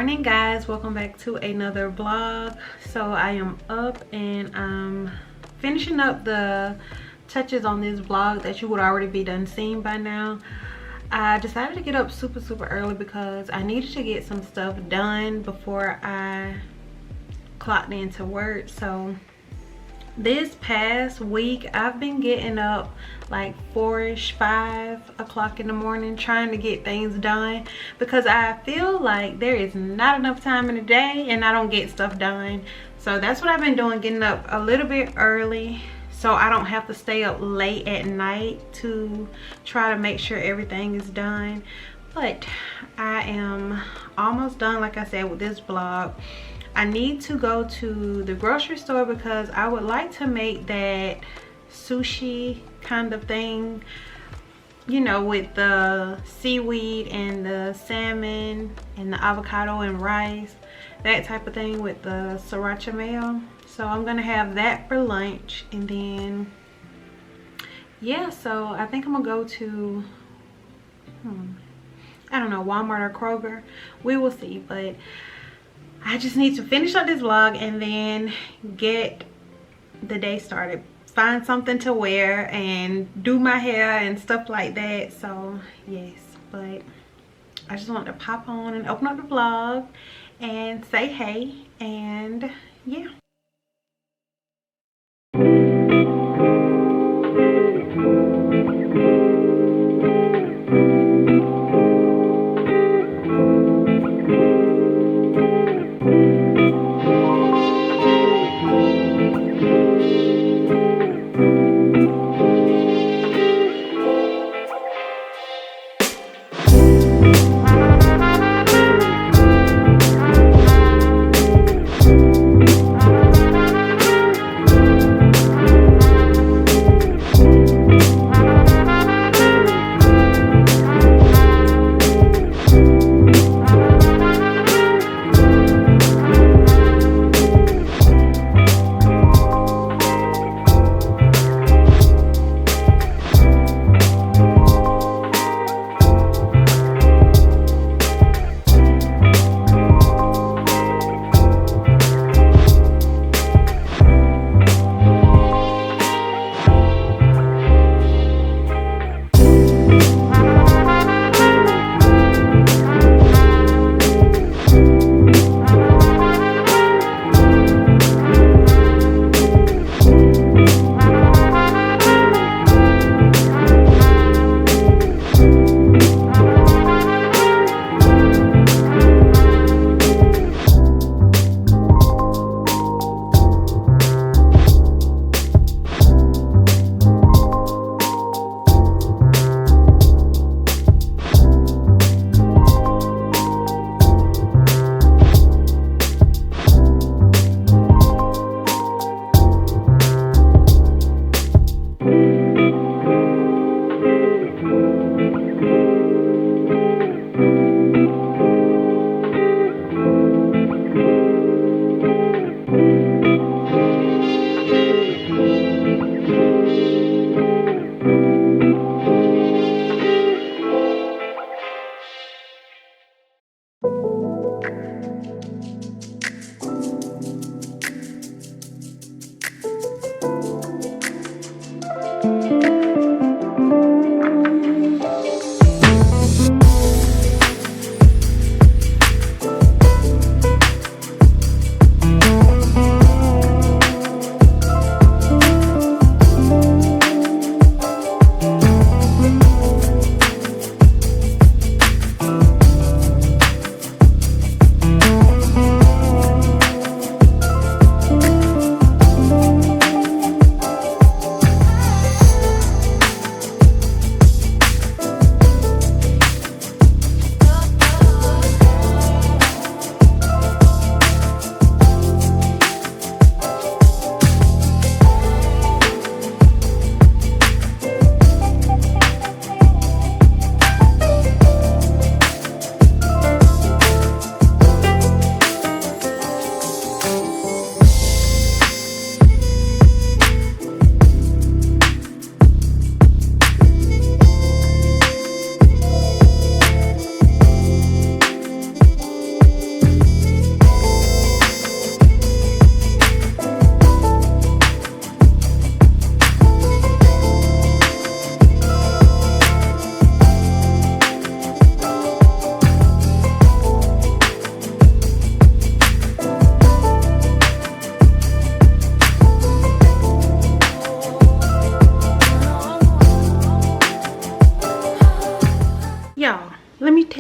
morning, guys. Welcome back to another vlog. So I am up and I'm finishing up the touches on this vlog that you would already be done seeing by now. I decided to get up super early because I needed to get some stuff done before I clocked into work. So this past week I've been getting up like 4ish, 5 o'clock in the morning trying to get things done because I feel like there is not enough time in the day and I don't get stuff done. So that's what I've been doing, getting up a little bit early so I don't have to stay up late at night to try to make sure everything is done. But I am almost done, like I said, with this vlog. I need to go to the grocery store because I would like to make that sushi kind of thing, you know, with the seaweed and the salmon and the avocado and rice, that type of thing with the sriracha mayo. So I'm gonna have that for lunch, and then yeah, so I think I'm gonna go to I don't know, Walmart or Kroger, we will see. But I just need to finish up this vlog and then get the day started. Find something to wear and do my hair and stuff like that. So yes, but I just want to pop on and open up the vlog and say hey, and yeah.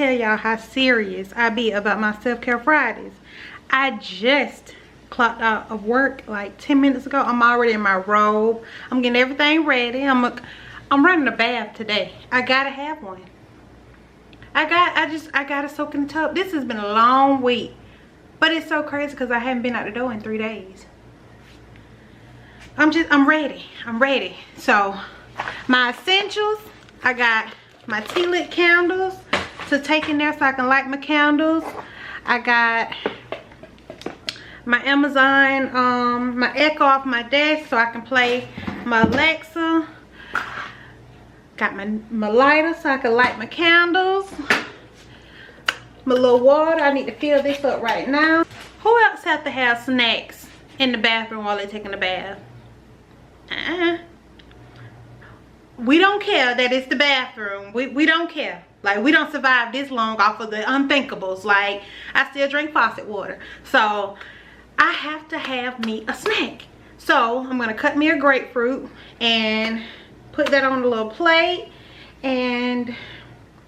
tell y'all how serious I be about my self-care Fridays. I just clocked out of work like 10 minutes ago. I'm already in my robe. I'm getting everything ready. I'm running a bath today. I gotta have one. I gotta soak in the tub. This has been a long week, but it's so crazy because I haven't been out the door in 3 days. I'm ready. So my essentials, I got my tea lit candles to take in there so I can light my candles. I got my Amazon, my Echo off my desk so I can play my Alexa. Got my lighter so I can light my candles. My little water, I need to fill this up right now. Who else have to have snacks in the bathroom while they're taking a bath? We don't care that it's the bathroom. We don't care. Like, we don't survive this long off of the unthinkables. Like, I still drink faucet water. So, I have to have me a snack. So, I'm going to cut me a grapefruit and put that on a little plate. And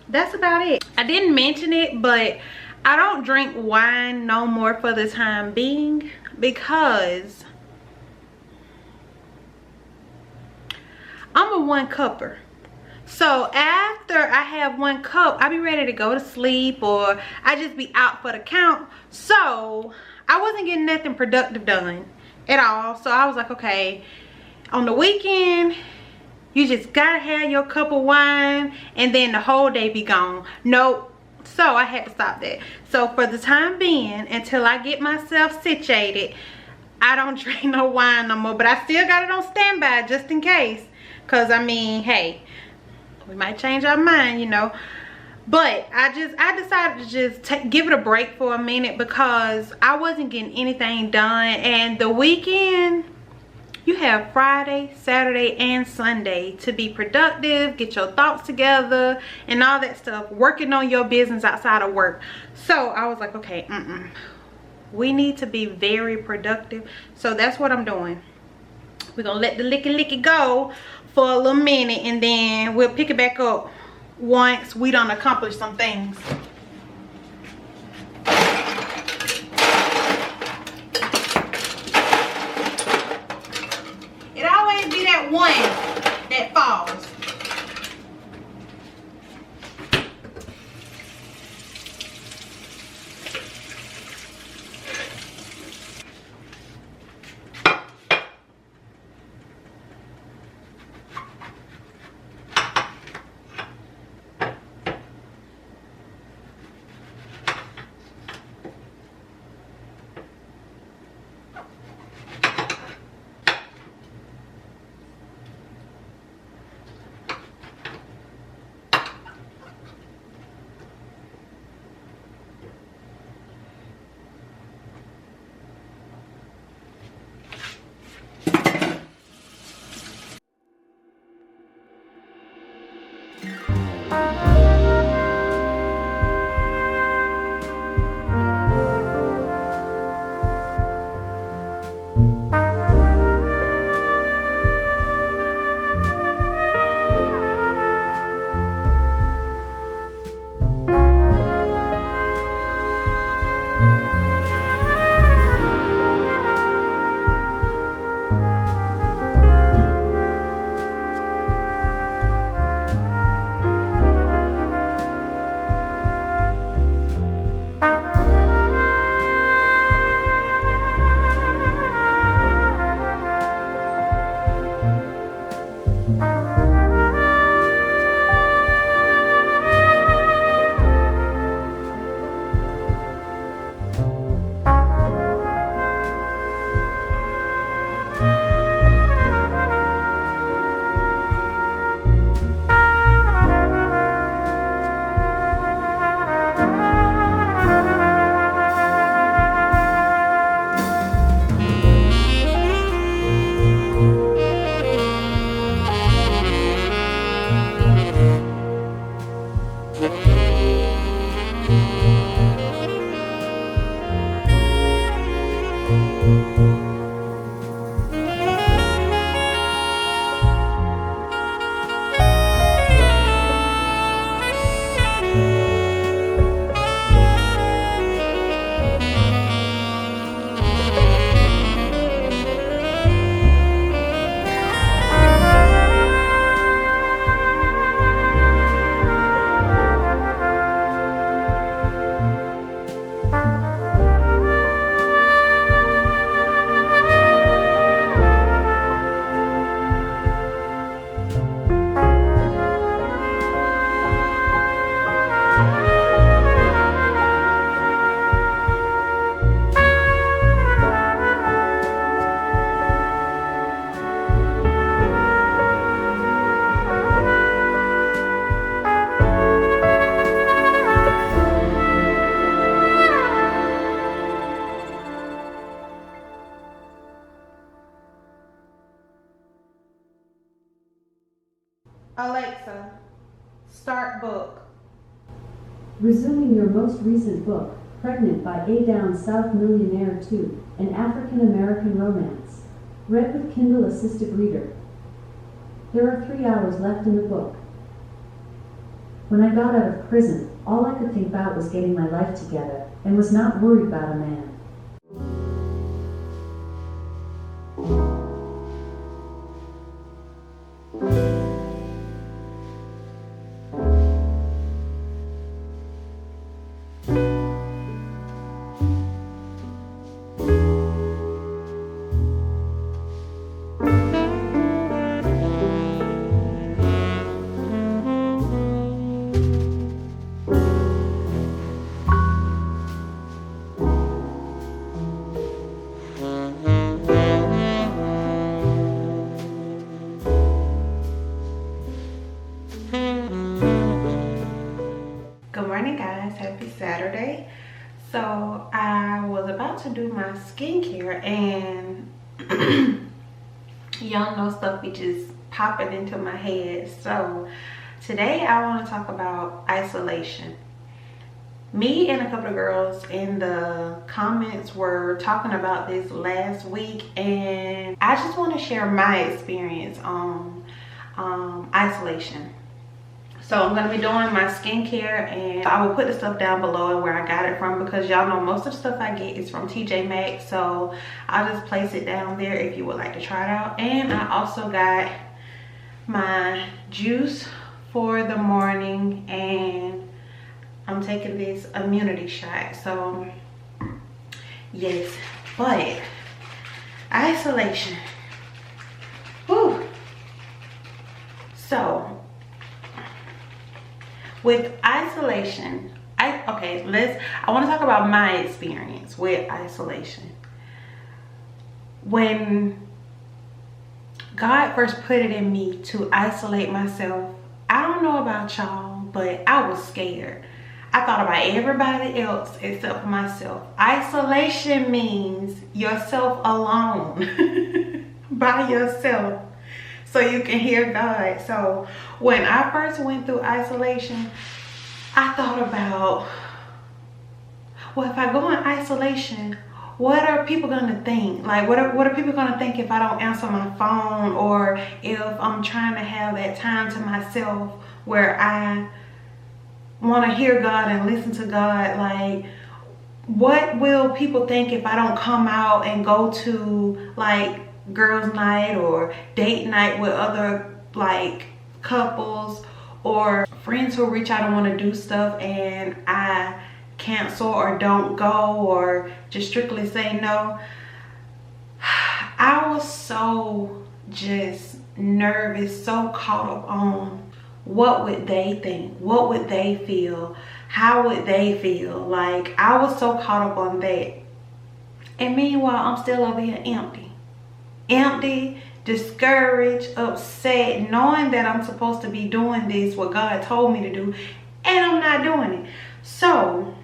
that's about it. I didn't mention it, but I don't drink wine no more for the time being because I'm a one cupper. So after I have 1 cup, I be ready to go to sleep, or I just be out for the count. So I wasn't getting nothing productive done at all. So I was like, okay, on the weekend, you just gotta have your cup of wine and then the whole day be gone. Nope. So I had to stop that. So for the time being, until I get myself situated, I don't drink no wine no more. But I still got it on standby just in case. Cause I mean, hey, we might change our mind, you know. But I decided to just give it a break for a minute because I wasn't getting anything done. And the weekend, you have Friday, Saturday, and Sunday to be productive, get your thoughts together, and all that stuff, working on your business outside of work. So I was like, okay, we need to be very productive. So that's what I'm doing. We're gonna let the licky go for a little minute, and then we'll pick it back up once we done accomplish some things. It always be that one that falls. Alexa, start book. Resuming your most recent book, Pregnant by A Down South Millionaire 2, an African-American romance. Read with Kindle Assisted Reader. There are 3 hours left in the book. When I got out of prison, all I could think about was getting my life together, and was not worried about a man. Good morning, guys. Happy Saturday. So I was about to do my skincare and y'all know stuff be just popping into my head. So today I want to talk about isolation. Me and a couple of girls in the comments were talking about this last week, and I just want to share my experience on isolation. So I'm going to be doing my skincare, and I will put the stuff down below and where I got it from, because y'all know most of the stuff I get is from TJ Maxx. So I'll just place it down there if you would like to try it out. And I also got my juice for the morning, and I'm taking this immunity shot. So yes, but isolation. Whew. So with isolation, I want to talk about my experience with isolation. When God first put it in me to isolate myself, I don't know about y'all, but I was scared. I thought about everybody else except for myself. Isolation means yourself alone, by yourself, so you can hear God. So when I first went through isolation, I thought about, well, if I go in isolation, what are people gonna think? Like, what are people gonna think if I don't answer my phone, or if I'm trying to have that time to myself where I want to hear God and listen to God? Like, what will people think if I don't come out and go to like girls night or date night with other like couples, or friends who reach out and want to do stuff and I cancel or don't go, or just strictly say no? I was so just nervous, so caught up on what would they think, what would they feel, how would they feel. Like, I was so caught up on that. And meanwhile, I'm still over here empty, discouraged, upset, knowing that I'm supposed to be doing this, what God told me to do, and I'm not doing it. So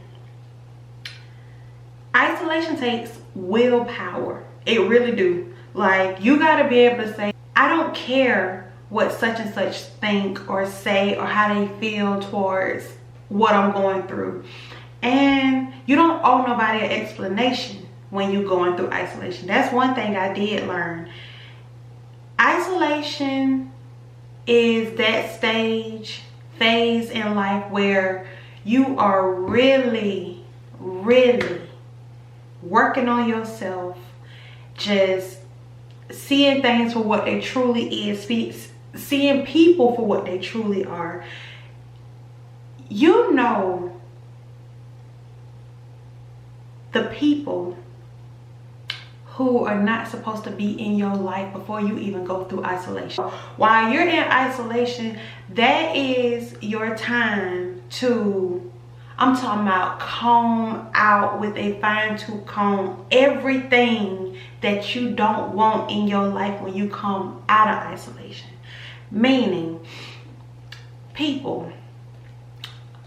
isolation takes willpower. It really do. Like, you got to be able to say, I don't care what such and such think or say, or how they feel towards what I'm going through. And you don't owe nobody an explanation when you're going through isolation. That's one thing I did learn. Isolation is that phase in life where you are really working on yourself, just seeing things for what they truly is, seeing people for what they truly are. You know the people who are not supposed to be in your life before you even go through isolation. While you're in isolation, that is your time to, I'm talking about, comb out with a fine-tooth comb everything that you don't want in your life when you come out of isolation. Meaning, people,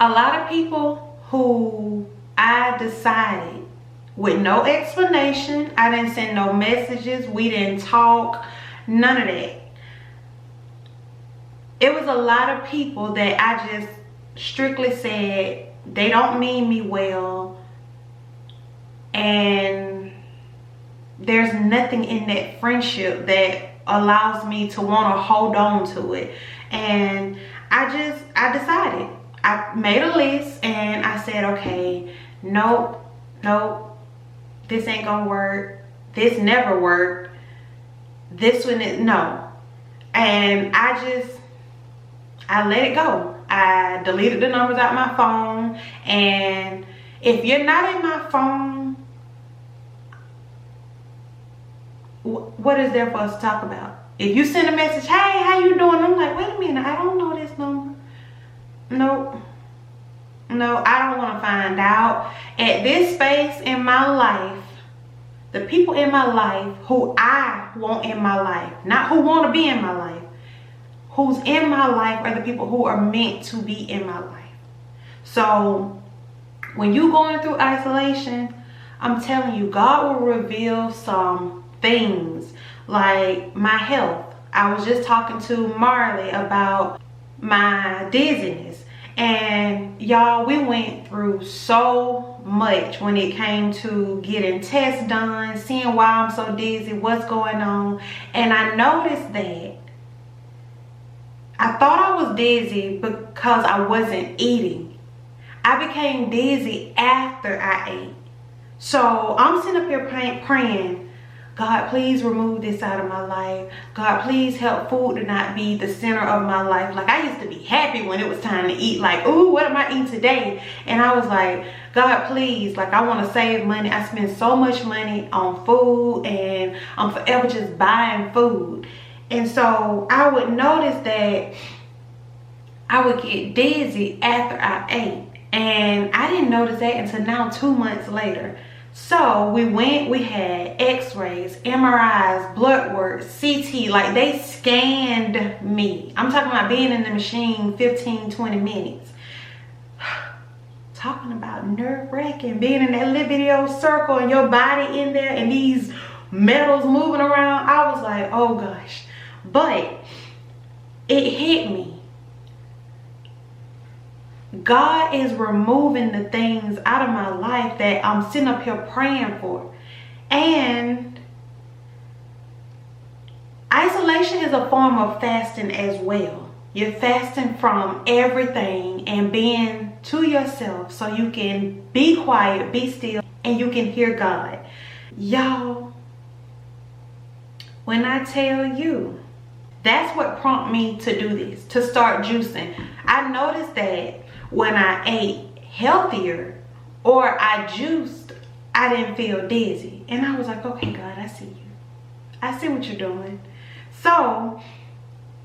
a lot of people who I decided with no explanation, I didn't send no messages, we didn't talk, none of that. it was a lot of people that I just strictly said they don't mean me well, and there's nothing in that friendship that allows me to want to hold on to it. And I decided, I made a list and I said, okay, nope, this ain't gonna work, this never worked, this one is no. And I let it go. I deleted the numbers out my phone, and if you're not in my phone, what is there for us to talk about? If you send a message, hey, how you doing? I'm like, wait a minute, I don't know this number. Nope. No, I don't want to find out. At this space in my life, the people in my life who I want in my life, not who want to be in my life, who's in my life are the people who are meant to be in my life. So when you're going through isolation, I'm telling you, God will reveal some things like my health. I was just talking to Marley about my dizziness, and y'all, we went through so much when it came to getting tests done, seeing why I'm so dizzy, what's going on. And I noticed that I thought I was dizzy because I wasn't eating. I became dizzy after I ate. So I'm sitting up here praying, God, please remove this out of my life. God, please help food to not be the center of my life. Like, I used to be happy when it was time to eat. Like, ooh, what am I eating today? And I was like, God, please, like, I want to save money. I spend so much money on food, and I'm forever just buying food. And so I would notice that I would get dizzy after I ate. And I didn't notice that until now, 2 months later. So we went, we had x-rays, MRIs, blood work, CT, like they scanned me. I'm talking about being in the machine 15-20 minutes. Talking about nerve-wracking, being in that little video circle and your body in there and these metals moving around. I was like, oh gosh. But it hit me. God is removing the things out of my life that I'm sitting up here praying for. And isolation is a form of fasting as well. You're fasting from everything and being to yourself so you can be quiet, be still, and you can hear God. Y'all, when I tell you, that's what prompted me to do this, to start juicing. I noticed that when I ate healthier or I juiced, I didn't feel dizzy. And I was like, okay, God, I see you. I see what you're doing. So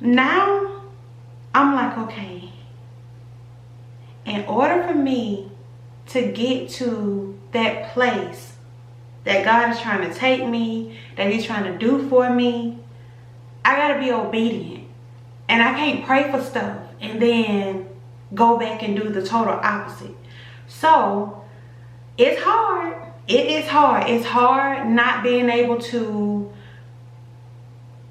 now I'm like, okay, in order for me to get to that place that God is trying to take me, that he's trying to do for me, I gotta be obedient. And I can't pray for stuff and then go back and do the total opposite. So it's hard. It is hard. It's hard not being able to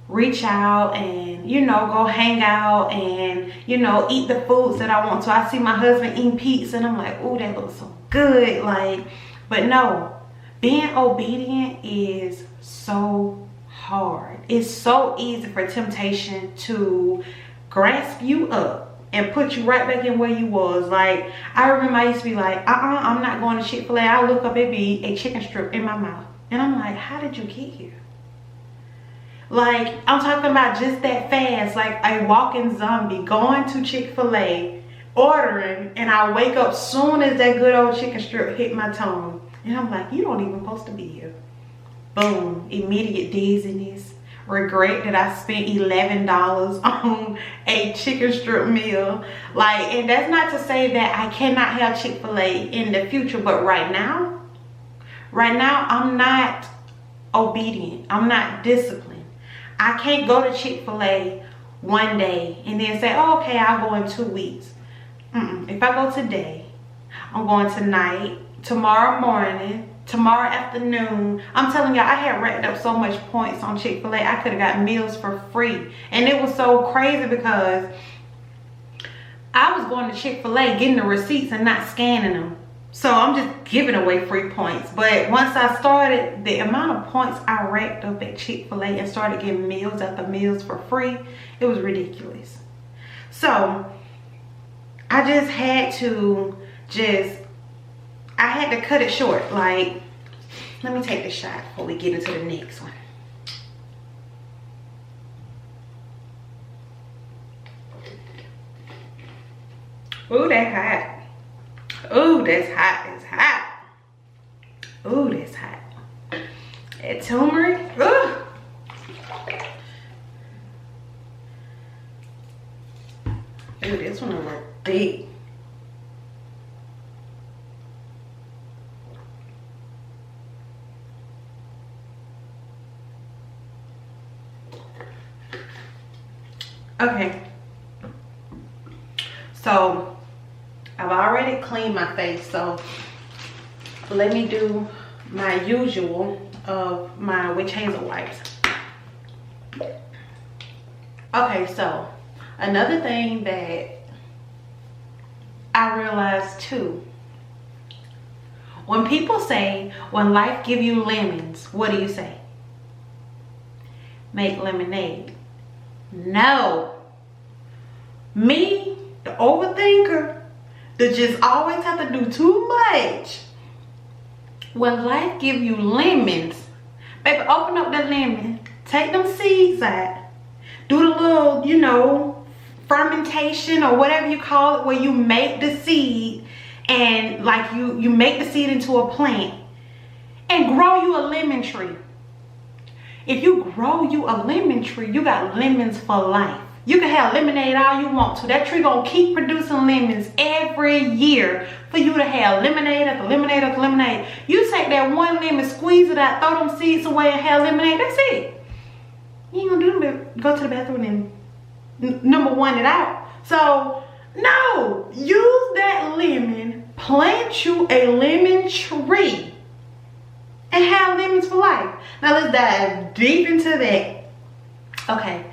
reach out and, you know, go hang out and, you know, eat the foods that I want to. I see my husband eating pizza and I'm like, oh, that looks so good. Like, but no, being obedient is so hard. It's so easy for temptation to grasp you up and put you right back in where you was. Like, I remember I used to be like, I'm not going to Chick-fil-A. I look up, it be a chicken strip in my mouth. And I'm like, how did you get here? Like, I'm talking about just that fast, like a walking zombie going to Chick-fil-A, ordering, and I wake up soon as that good old chicken strip hit my tongue. And I'm like, you don't even supposed to be here. Boom, immediate dizziness. Regret that I spent $11 on a chicken strip meal. Like, and that's not to say that I cannot have Chick-fil-A in the future, but right now I'm not obedient. I'm not disciplined. I can't go to Chick-fil-A one day and then say, oh, okay, I'll go in 2 weeks. If I go today, I'm going tonight, tomorrow morning, tomorrow afternoon. I'm telling y'all, I had racked up so much points on Chick-fil-A. I could have got meals for free. And it was so crazy because I was going to Chick-fil-A getting the receipts and not scanning them. So I'm just giving away free points. But once I started, the amount of points I racked up at Chick-fil-A and started getting meals after meals for free, it was ridiculous. So I just had to I had to cut it short. Like, let me take the shot before we get into the next one. Ooh, that's hot. Ooh, that's hot. It's hot. Ooh, that's hot. That turmeric. Ooh. Ooh, this one was big. Okay. So I've already cleaned my face, so let me do my usual of my witch hazel wipes. Okay, so another thing that I realized too, when people say, when life give you lemons, what do you say? Make lemonade. No. Me, the overthinker, that just always have to do too much. When life give you lemons, baby, open up the lemon, take them seeds out, do the little, you know, fermentation or whatever you call it, where you make the seed and like you make the seed into a plant and grow you a lemon tree. If you grow you a lemon tree, you got lemons for life. You can have lemonade all you want to. That tree gonna keep producing lemons every year for you to have lemonade after lemonade after lemonade. You take that one lemon, squeeze it out, throw them seeds away and have lemonade, that's it. You ain't gonna do them, go to the bathroom and number one it out. So, no, use that lemon, plant you a lemon tree and have lemons for life. Now let's dive deep into that. Okay.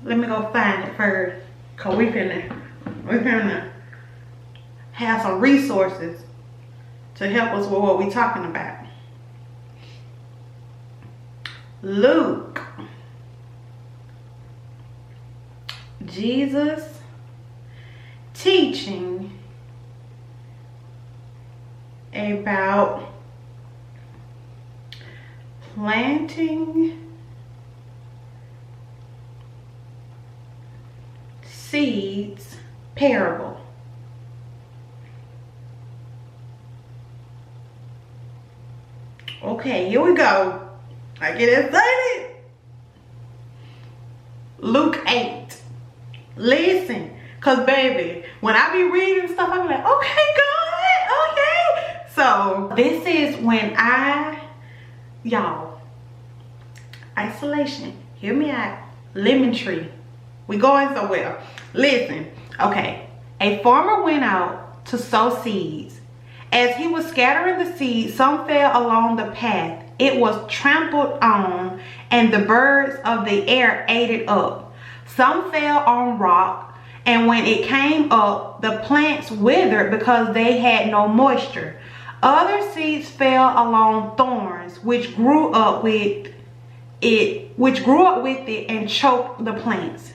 Let me go find it first, cause we're gonna have some resources to help us with what we're talking about. Luke, Jesus teaching about planting seeds parable. Okay, here we go. I get excited. Luke 8. Listen, cause baby, when I be reading stuff, I be like, okay, God, okay. So this is when y'all, isolation. Hear me out. Lemon tree. We going somewhere. Listen, okay. A farmer went out to sow seeds. As he was scattering the seeds, some fell along the path. It was trampled on, and the birds of the air ate it up. Some fell on rock, and when it came up, the plants withered because they had no moisture. Other seeds fell along thorns, which grew up with it and choked the plants.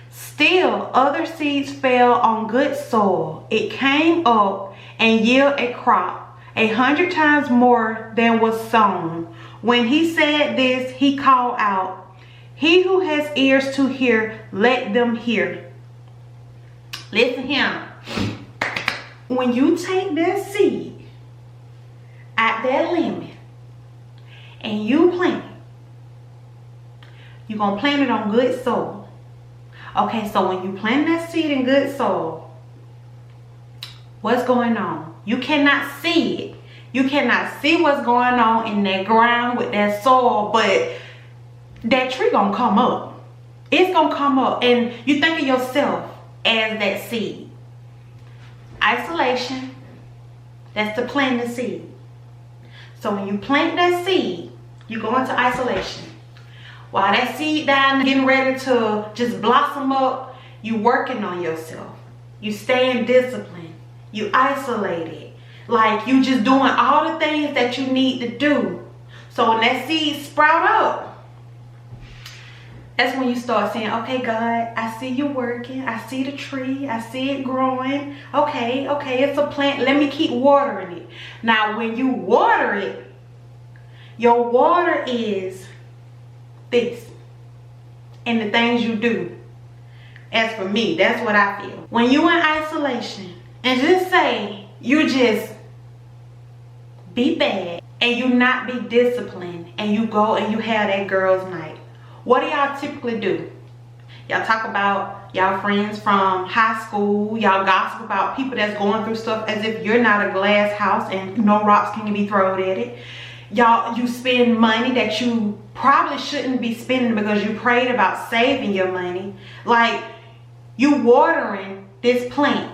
Still, other seeds fell on good soil. It came up and yielded a crop, 100 times more than was sown. When he said this, he called out, "He who has ears to hear, let them hear." Listen here. When you take that seed out that lemon and you plant it, you're going to plant it on good soil. Okay, so when you plant that seed in good soil, what's going on? You cannot see it. You cannot see what's going on in that ground with that soil, but that tree gonna come up. It's gonna come up, and you think of yourself as that seed. Isolation, that's to plant the seed. So when you plant that seed, you go into isolation. While that seed down getting ready to just blossom up, You working on yourself. You staying disciplined. You isolated. Like you just doing all the things that you need to do. So when that seed sprout up, that's when you start saying, okay, God, I see you working. I see the tree. I see it growing. Okay, it's a plant. Let me keep watering it. Now, when you water it, your water is this and the things you do. As for me, that's what I feel. When you in isolation, and just say you just be bad and you not be disciplined and you go and you have that girls' night. What do y'all typically do? Y'all talk about y'all friends from high school. Y'all gossip about people that's going through stuff as if you're not a glass house and no rocks can be thrown at it. Y'all, you spend money that you probably shouldn't be spending because you prayed about saving your money. Like, you watering this plant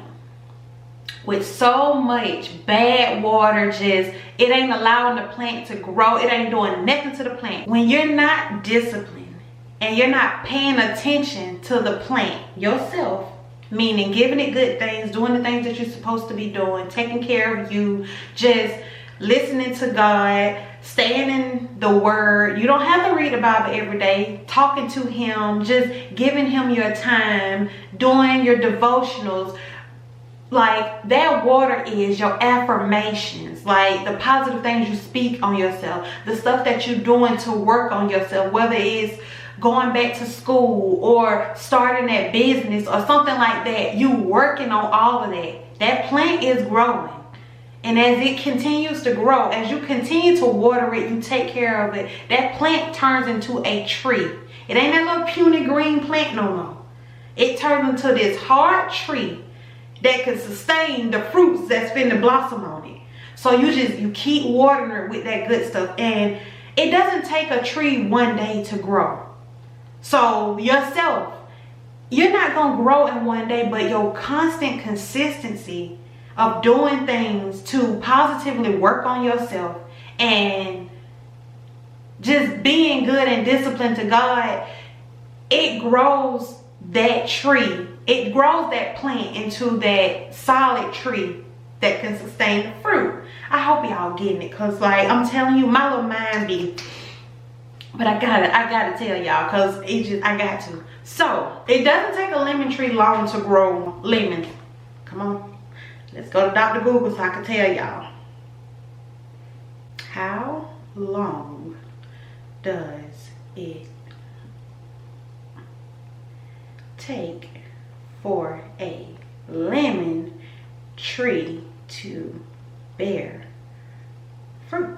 with so much bad water, just it ain't allowing the plant to grow. It ain't doing nothing to the plant. When you're not disciplined and you're not paying attention to the plant yourself, meaning giving it good things, doing the things that you're supposed to be doing, taking care of you, just listening to God, staying in the word. You don't have to read the Bible every day. Talking to him, just giving him your time, doing your devotionals. Like, that water is your affirmations, like the positive things you speak on yourself, the stuff that you're doing to work on yourself, whether it's going back to school or starting that business or something like that. You working on all of that. That plant is growing. And as it continues to grow, as you continue to water it, you take care of it, that plant turns into a tree. It ain't that little puny green plant no more. It turns into this hard tree that can sustain the fruits that's finna blossom on it. So you keep watering it with that good stuff. And it doesn't take a tree one day to grow. So yourself, you're not gonna grow in one day, but your constant consistency of doing things to positively work on yourself and just being good and disciplined to God, it grows that tree. It grows that plant into that solid tree that can sustain the fruit. I hope y'all getting it, because like I'm telling you, my little mind be, but I gotta tell y'all, because I got to. So it doesn't take a lemon tree long to grow lemons. Come on, let's go to Dr. Google so I can tell y'all. How long does it take for a lemon tree to bear fruit?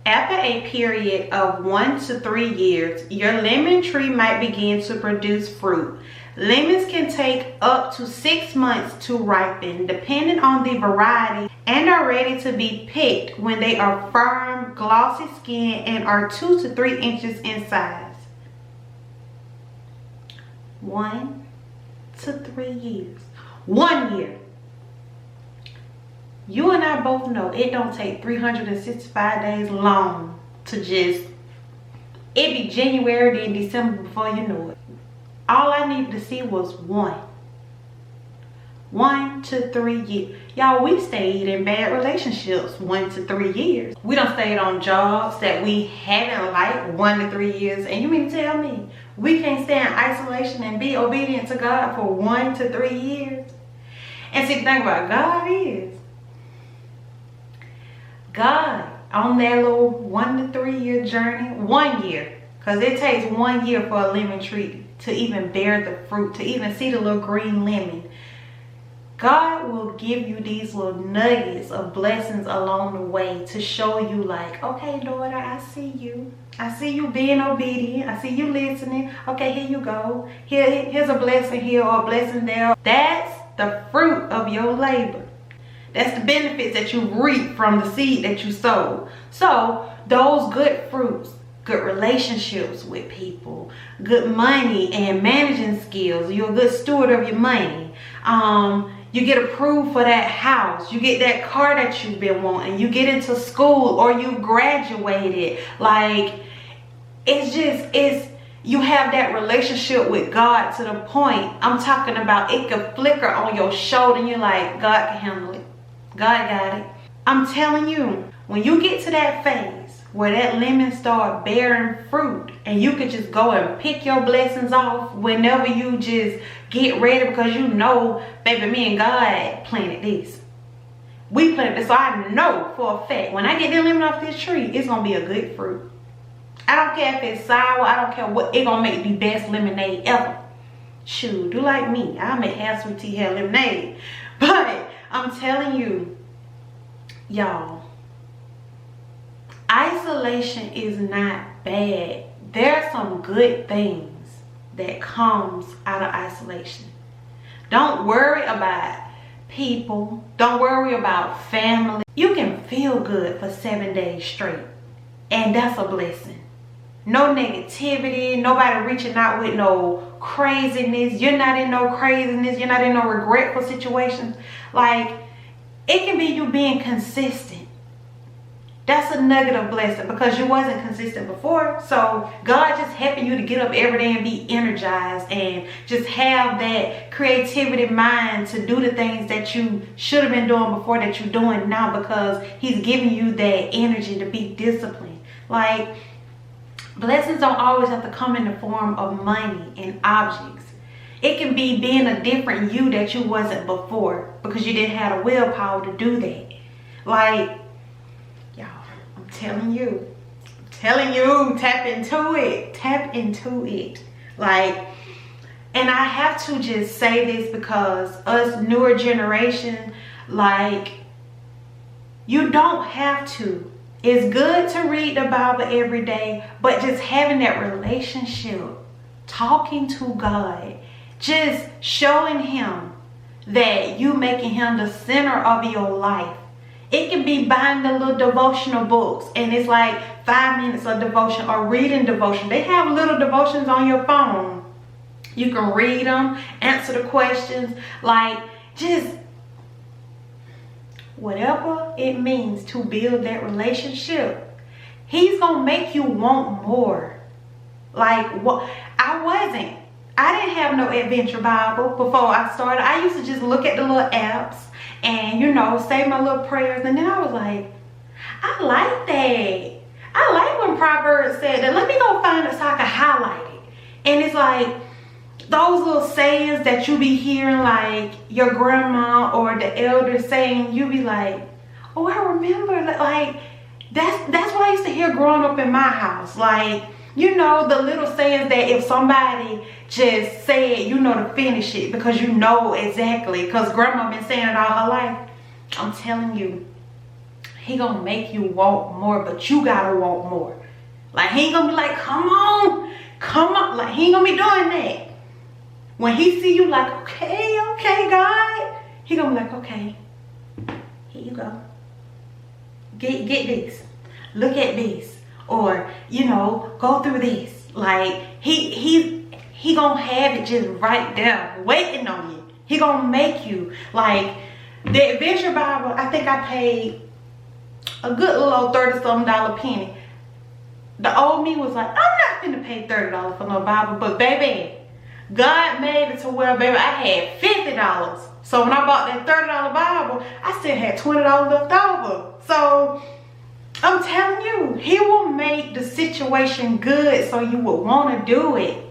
After a period of 1 to 3 years, your lemon tree might begin to produce fruit. Lemons can take up to 6 months to ripen, depending on the variety, and are ready to be picked when they are firm, glossy skin and are 2 to 3 inches in size. 1 to 3 years. 1 year. You and I both know it don't take 365 days long to just, it be January then December before you know it. All I needed to see was 1 to 3 years. Y'all, we stayed in bad relationships 1 to 3 years. We done stayed on jobs that we haven't liked 1 to 3 years. And you mean to tell me we can't stay in isolation and be obedient to God for 1 to 3 years? And see, the thing about God is, God, on that little 1 to 3 year journey, 1 year, because it takes 1 year for a lemon tree to even bear the fruit, to even see the little green lemon. God will give you these little nuggets of blessings along the way to show you like, okay, daughter, I see you. I see you being obedient. I see you listening. Okay, here you go. Here's a blessing here or a blessing there. That's the fruit of your labor. That's the benefits that you reap from the seed that you sowed. So those good fruits, good relationships with people, good money and managing skills. You're a good steward of your money. You get approved for that house. You get that car that you've been wanting. You get into school or you graduated. Like, it's you have that relationship with God to the point, I'm talking about it could flicker on your shoulder and you're like, God can handle it. God got it. I'm telling you, when you get to that phase where that lemon start bearing fruit and you could just go and pick your blessings off whenever you just get ready, because you know, baby, me and God planted this. We planted this, so I know for a fact when I get that lemon off this tree, it's gonna be a good fruit. I don't care if it's sour, I don't care what, it gonna make the best lemonade ever. Shoot, do like me, I'll make half sweet tea, half lemonade. But I'm telling you, y'all, isolation is not bad. There are some good things that comes out of isolation. Don't worry about people, don't worry about family. You can feel good for 7 days straight, and that's a blessing. No negativity, nobody reaching out with no craziness. You're not in no craziness, you're not in no regretful situations. Like, it can be you being consistent. That's a negative blessing because you wasn't consistent before. So God just helping you to get up every day and be energized and just have that creativity mind to do the things that you should have been doing before that you're doing now, because he's giving you that energy to be disciplined. Like, blessings don't always have to come in the form of money and objects. It can be being a different you that you wasn't before because you didn't have the willpower to do that. Like, y'all, I'm telling you, tap into it. Tap into it. Like, and I have to just say this because us newer generation, like, you don't have to. It's good to read the Bible every day, but just having that relationship, talking to God, just showing him that you making him the center of your life. It can be buying the little devotional books and it's like 5 minutes of devotion, or reading devotion. They have little devotions on your phone. You can read them, answer the questions, like, just whatever it means to build that relationship. He's gonna make you want more. Like, what? I didn't have no adventure Bible before I started. I used to just look at the little apps and, you know, say my little prayers, and then I was like, I like that. I like when Proverbs said that. Let me go find it so I can highlight it. And it's like those little sayings that you be hearing, like your grandma or the elder saying, you be like, oh, I remember that. Like, that's what I used to hear growing up in my house. Like, you know, the little sayings that if somebody just said, you know, to finish it because you know exactly, because grandma been saying it all her life. I'm telling you, he gonna make you want more, but you gotta want more. Like, he ain't gonna be like, come on. Like, he ain't gonna be doing that. When he see you like, okay, God, he gonna be like, okay, here you go. Get this. Look at this. Or, you know, go through this. Like, he gonna have it just right there waiting on you. He gonna make you. Like, the Adventure Bible, I think I paid a good little old $30-something penny. The old me was like, I'm not gonna pay $30 for no Bible. But baby, God made it to where, baby, I had $50. So when I bought that $30 Bible, I still had $20 left over. So I'm telling you, he will make the situation good so you would want to do it.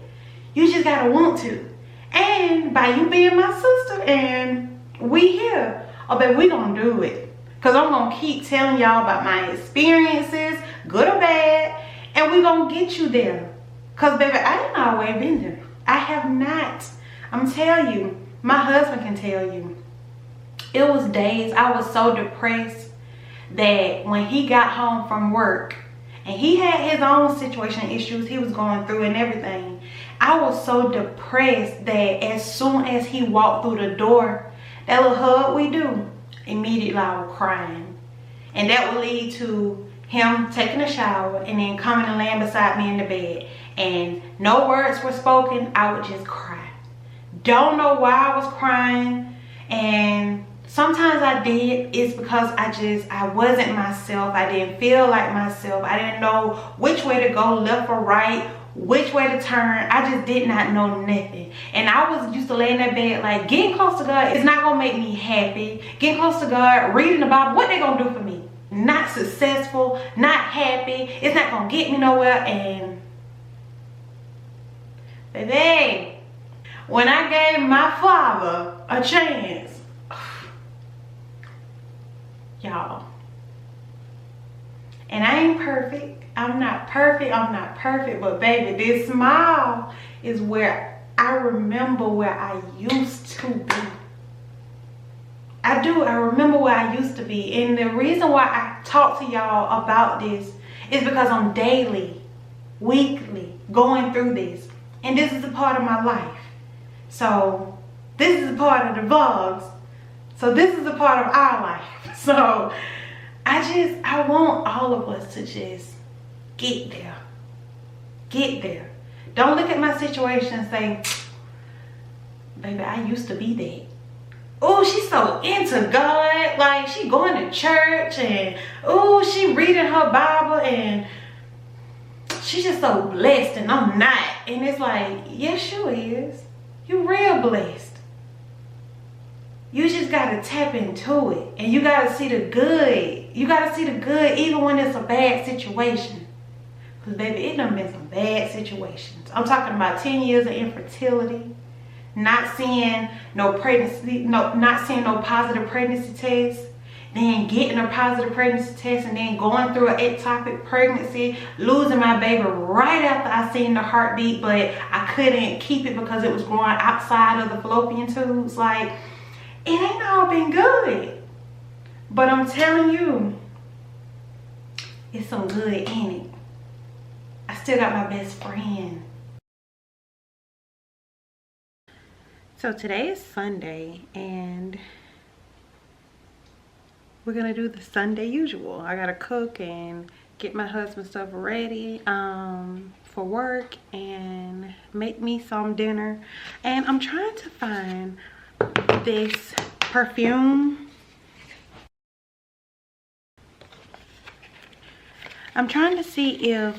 You just gotta want to. And by you being my sister and we here, oh baby, we gonna do it. Cause I'm gonna keep telling y'all about my experiences, good or bad, and we gonna get you there. Cause baby, I ain't always been there. I have not. I'm telling you, my husband can tell you. It was days I was so depressed that when he got home from work, and he had his own situation issues he was going through and everything, I was so depressed that as soon as he walked through the door, that little hug we do, immediately I was crying. And that would lead to him taking a shower and then coming and laying beside me in the bed. And no words were spoken, I would just cry. Don't know why I was crying. And sometimes I did. It's because I wasn't myself. I didn't feel like myself. I didn't know which way to go, left or right, which way to turn. I just did not know nothing. And I was used to lay in that bed like, getting close to God is not gonna make me happy. Getting close to God, reading the Bible, what they gonna do for me? Not successful, not happy. It's not gonna get me nowhere. And baby, when I gave my father a chance, y'all, and I ain't perfect. I'm not perfect, but baby, this smile is where I remember where I used to be. I remember where I used to be. And the reason why I talk to y'all about this is because I'm daily, weekly going through this. And this is a part of my life. So this is a part of the vlogs. So this is a part of our life. So I want all of us to just get there. Get there. Don't look at my situation and say, baby, I used to be that. Oh, she's so into God. Like, she going to church and, oh, she reading her Bible and she's just so blessed and I'm not. And it's like, yes, you is. You real blessed. You just got to tap into it. And you got to see the good. You got to see the good even when it's a bad situation. Because, baby, it done been some bad situations. I'm talking about 10 years of infertility. Not seeing no pregnancy, not seeing no positive pregnancy test, then getting a positive pregnancy test and then going through an ectopic pregnancy, losing my baby right after I seen the heartbeat, but I couldn't keep it because it was growing outside of the fallopian tubes. Like, it ain't all been good. But I'm telling you, it's some good in it. I still got my best friend. So today is Sunday and we're gonna do the Sunday usual. I gotta cook and get my husband's stuff ready for work and make me some dinner. And I'm trying to find this perfume. I'm trying to see if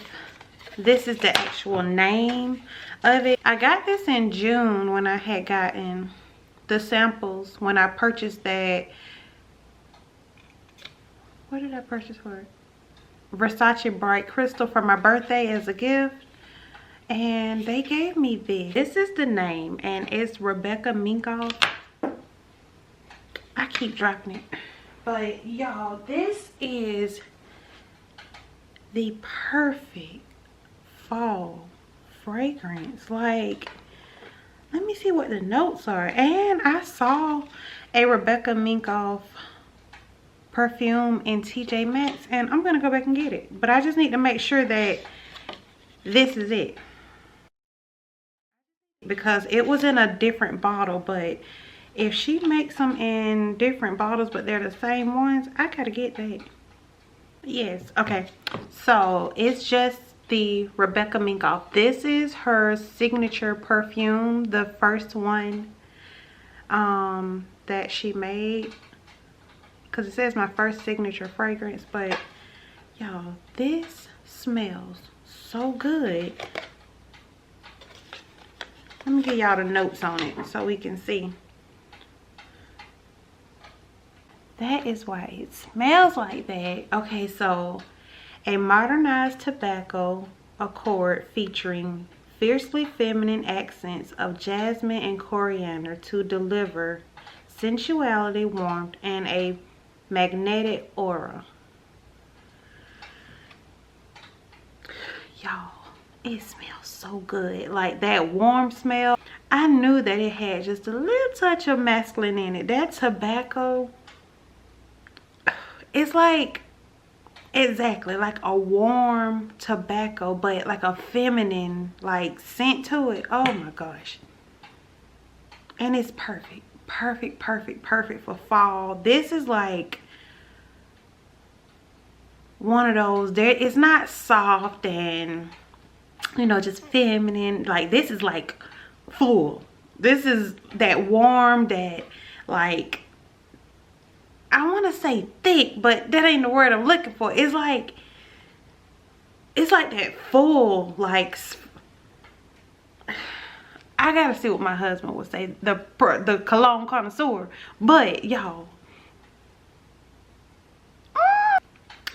this is the actual name of it. I got this in June when I had gotten the samples when I purchased that. What did I purchase for it? Versace Bright Crystal for my birthday as a gift. And they gave me this. This is the name and it's Rebecca Minkoff. I keep dropping it. But y'all, this is the perfect fall fragrance. Like, let me see what the notes are. And I saw a Rebecca Minkoff perfume in TJ Maxx and I'm gonna go back and get it, but I just need to make sure that this is it, because it was in a different bottle. But if she makes them in different bottles but they're the same ones, I gotta get that. Yes. Okay, so it's just the Rebecca Minkoff. This is her signature perfume, the first one that she made, because it says my first signature fragrance. But y'all, this smells so good. Let me give y'all the notes on it so we can see. That is why it smells like that. Okay, so a modernized tobacco accord featuring fiercely feminine accents of jasmine and coriander to deliver sensuality, warmth, and a magnetic aura. Y'all, it smells so good. Like that warm smell. I knew that it had just a little touch of masculine in it. That tobacco, it's like, exactly like a warm tobacco, but like a feminine like scent to it. Oh my gosh. And it's perfect. Perfect for fall. This is like one of those, it's not soft and, you know, just feminine. Like, this is like full. This is that warm, that like, I want to say thick, but that ain't the word I'm looking for. It's like that full, like I gotta see what my husband would say, the cologne connoisseur. But y'all,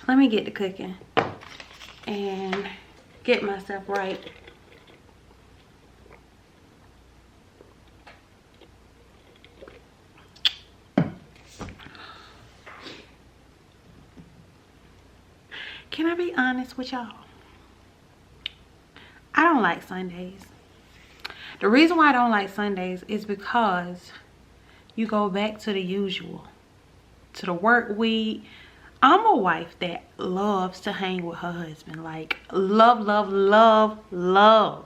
let me get to cooking and get myself right. Can I be honest with y'all? I don't like Sundays. The reason why I don't like Sundays is because you go back to the usual, to the work week. I'm a wife that loves to hang with her husband. Like, love, love, love, love.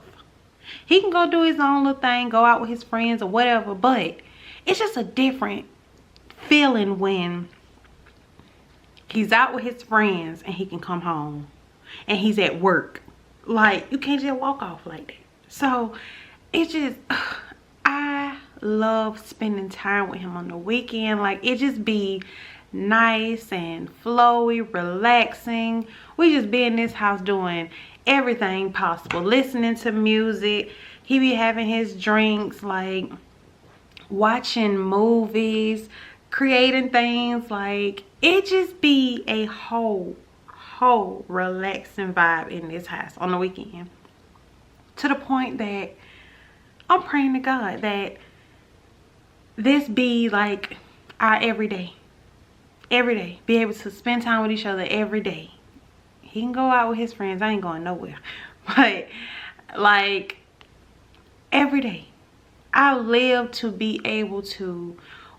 He can go do his own little thing, go out with his friends or whatever, but it's just a different feeling when he's out with his friends and he can come home and he's at work. Like, you can't just walk off like that. So it's just, I love spending time with him on the weekend. Like, it just be nice and flowy, relaxing. We just be in this house doing everything possible, listening to music. He be having his drinks, like watching movies, creating things. Like, it just be a whole relaxing vibe in this house on the weekend, to the point that I'm praying to God that this be like our everyday be able to spend time with each other every day. He can go out with his friends, I ain't going nowhere, but like every day I live to be able to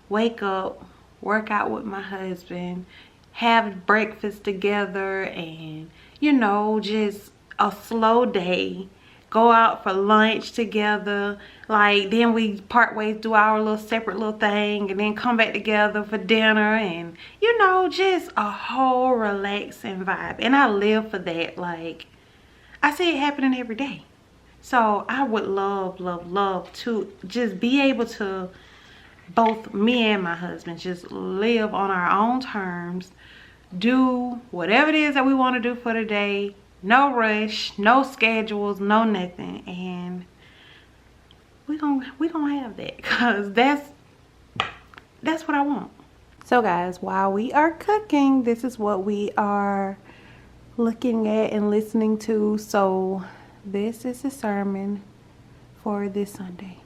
wake up, work out with my husband, have breakfast together, and you know, just a slow day, go out for lunch together, like then we part ways, do our little separate little thing, and then come back together for dinner, and you know, just a whole relaxing vibe. And I live for that. Like, I see it happening every day. So I would love, love, love to just be able to, both me and my husband, just live on our own terms, do whatever it is that we want to do for the day. No rush, no schedules, no nothing. And we gonna have that, because that's what I want. So guys, while we are cooking, this is what we are looking at and listening to. So this is the sermon for this Sunday.